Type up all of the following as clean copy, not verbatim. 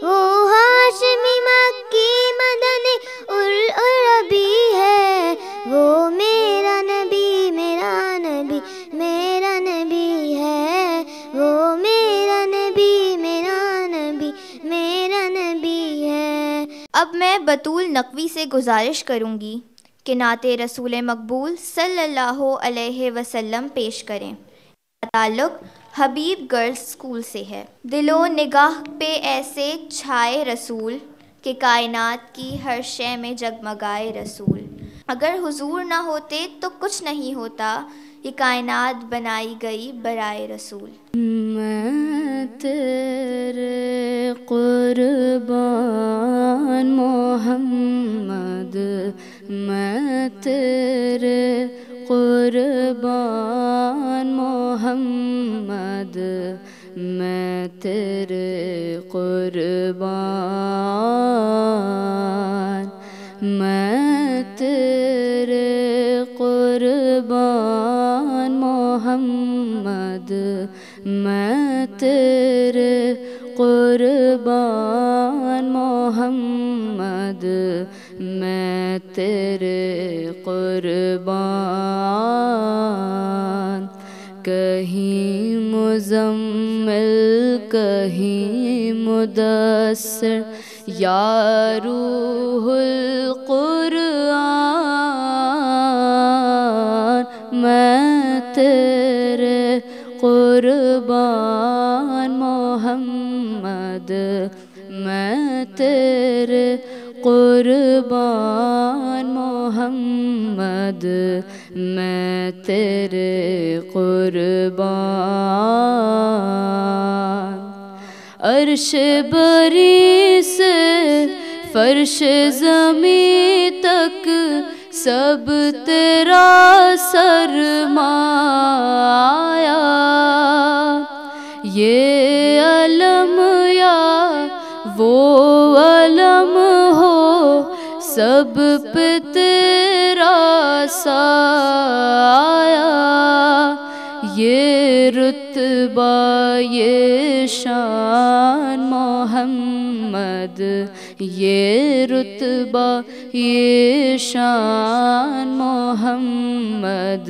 وہ ہاشمی مکی مدنی العربی ہے، وہ میرا نبی میرا نبی میرا نبی ہے، وہ میرا نبی میرا نبی میرا نبی ہے۔ اب میں بطول نقوی سے گزارش کروں گی کہ نعت رسول مقبول صلی اللہ علیہ وسلم پیش کریں۔ تعلق حبیب گرلز اسکول سے ہے۔ دل و نگاہ پہ ایسے چھائے رسول کہ کائنات کی ہر شے میں جگمگائے رسول۔ اگر حضور نہ ہوتے تو کچھ نہیں ہوتا، یہ کائنات بنائی گئی برائے رسول۔ میں تیرے قربان محمد، میں تیرے قربان محمد، میں تیرے قربان، میں تیرے قربان محمد، میں تیرے قربان محمد، میں تیرے قربان۔ کہیں مزمل کہیں مدثر یا روح القرآن، میں تیرے قربان محمد، میں تیرے قربان محمد، میں تیرے قربان۔ عرش بری سے فرش زمیں تک سب تیرا سرمایہ، یہ علم یا وہ علم ہو سب پہ تیرا سایہ، یہ رتبہ یہ شان محمد، یہ رتبہ یہ شان محمد،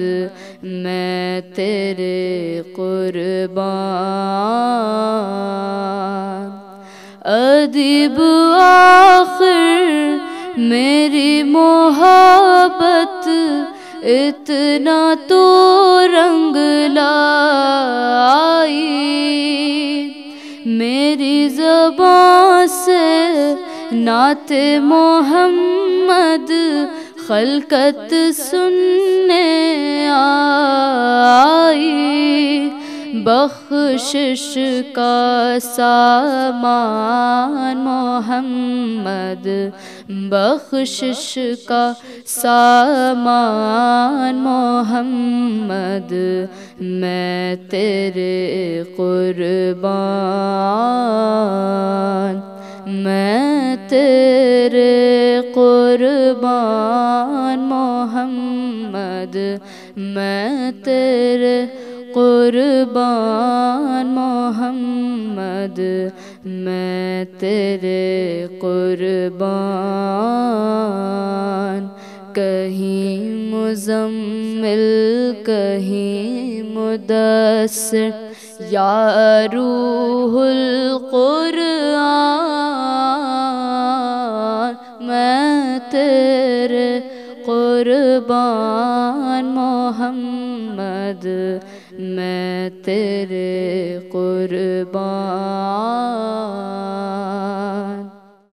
میں تیرے قربان۔ ادیب آخر میری محبت اتنا تو رنگ لائی، میری زبان سے نعت محمد خلقت سننے آئی، بخشش کا سامان محمد، بخشش کا سامان محمد، میں تیرے قربان، میں تیرے قربان محمد، میں تیرے قربان محمد، میں تیرے قربان۔ کہیں مزمل کہیں مدثر یا روح القرآن، میں تیرے قربان محمد، میں تیرے قربان۔